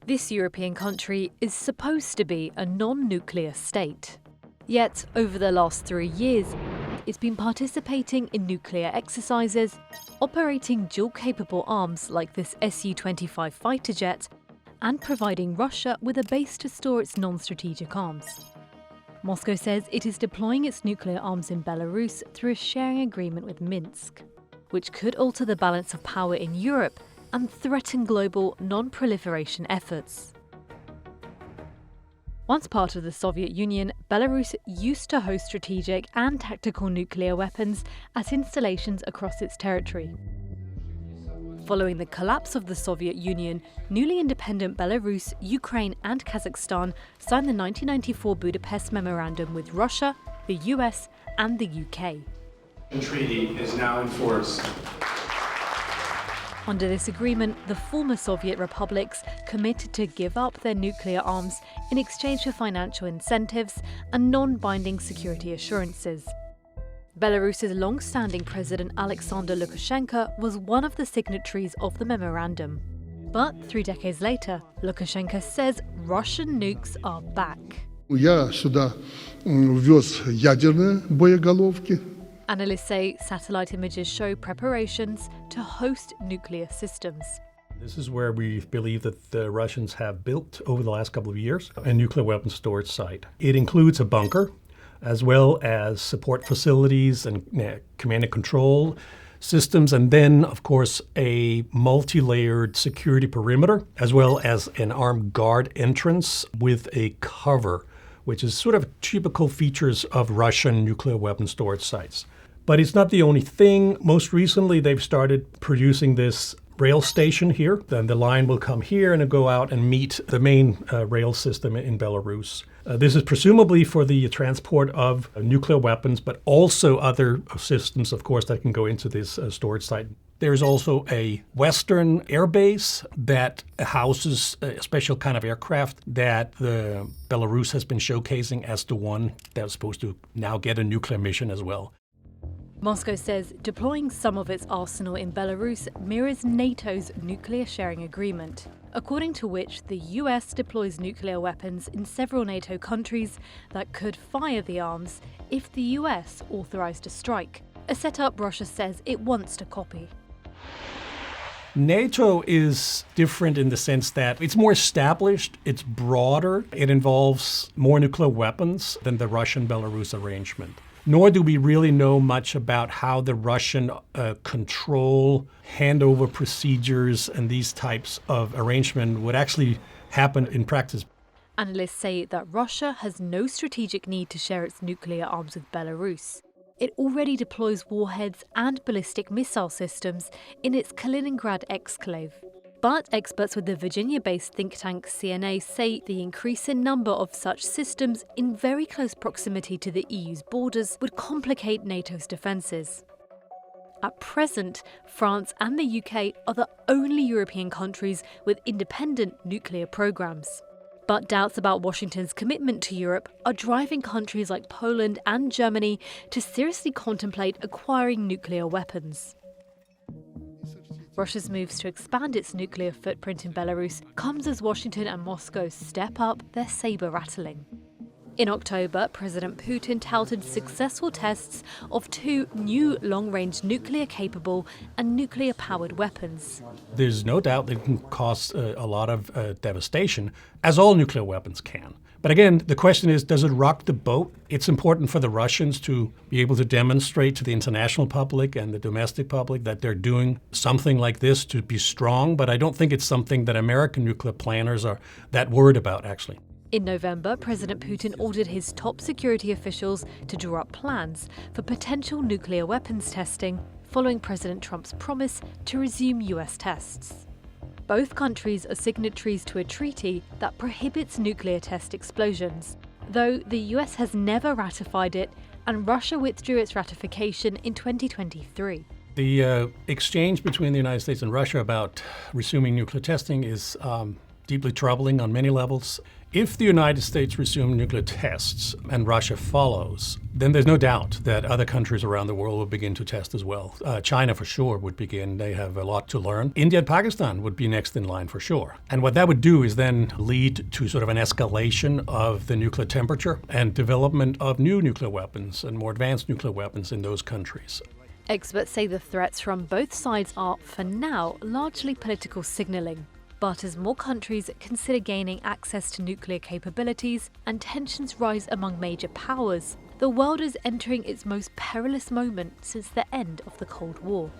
This European country is supposed to be a non-nuclear state. Yet, over the last 3 years, it's been participating in nuclear exercises, operating dual-capable arms like this Su-25 fighter jet, and providing Russia with a base to store its non-strategic arms. Moscow says it is deploying its nuclear arms in Belarus through a sharing agreement with Minsk, which could alter the balance of power in Europe and threaten global non-proliferation efforts. Once part of the Soviet Union, Belarus used to host strategic and tactical nuclear weapons at installations across its territory. Following the collapse of the Soviet Union, newly independent Belarus, Ukraine and Kazakhstan signed the 1994 Budapest Memorandum with Russia, the US and the UK. The treaty is now in force. Under this agreement, the former Soviet republics committed to give up their nuclear arms in exchange for financial incentives and non-binding security assurances. Belarus's long-standing president Alexander Lukashenko was one of the signatories of the memorandum. But 3 decades later, Lukashenko says Russian nukes are back. Я сюда ввез ядерные боеголовки. Analysts say satellite images show preparations to host nuclear systems. This is where we believe that the Russians have built, over the last couple of years, a nuclear weapons storage site. It includes a bunker, as well as support facilities and command and control systems, and then, of course, a multi-layered security perimeter, as well as an armed guard entrance with a cover, which is sort of typical features of Russian nuclear weapon storage sites. But it's not the only thing. Most recently, they've started producing this rail station here. Then the line will come here and go out and meet the main rail system in Belarus. This is presumably for the transport of nuclear weapons, but also other systems, of course, that can go into this storage site. There's also a Western air base that houses a special kind of aircraft that the Belarus has been showcasing as the one that's supposed to now get a nuclear mission as well. Moscow says deploying some of its arsenal in Belarus mirrors NATO's nuclear sharing agreement, according to which the US deploys nuclear weapons in several NATO countries that could fire the arms if the US authorized a strike, a setup Russia says it wants to copy. NATO is different in the sense that it's more established, it's broader, it involves more nuclear weapons than the Russian-Belarus arrangement. Nor do we really know much about how the Russian control, handover procedures, and these types of arrangement would actually happen in practice. Analysts say that Russia has no strategic need to share its nuclear arms with Belarus. It already deploys warheads and ballistic missile systems in its Kaliningrad exclave. But experts with the Virginia-based think tank CNA say the increase in number of such systems in very close proximity to the EU's borders would complicate NATO's defences. At present, France and the UK are the only European countries with independent nuclear programmes. But doubts about Washington's commitment to Europe are driving countries like Poland and Germany to seriously contemplate acquiring nuclear weapons. Russia's moves to expand its nuclear footprint in Belarus comes as Washington and Moscow step up their saber-rattling. In October, President Putin touted successful tests of 2 new long-range nuclear-capable and nuclear-powered weapons. There's no doubt that it can cause a lot of devastation, as all nuclear weapons can. But again, the question is, does it rock the boat? It's important for the Russians to be able to demonstrate to the international public and the domestic public that they're doing something like this to be strong, but I don't think it's something that American nuclear planners are that worried about, actually. In November, President Putin ordered his top security officials to draw up plans for potential nuclear weapons testing, following President Trump's promise to resume US tests. Both countries are signatories to a treaty that prohibits nuclear test explosions, though the US has never ratified it and Russia withdrew its ratification in 2023. The exchange between the United States and Russia about resuming nuclear testing is deeply troubling on many levels. If the United States resume nuclear tests and Russia follows, then there's no doubt that other countries around the world will begin to test as well. China for sure would begin. They have a lot to learn. India and Pakistan would be next in line for sure. And what that would do is then lead to sort of an escalation of the nuclear temperature and development of new nuclear weapons and more advanced nuclear weapons in those countries. Experts say the threats from both sides are, for now, largely political signalling. But as more countries consider gaining access to nuclear capabilities and tensions rise among major powers, the world is entering its most perilous moment since the end of the Cold War.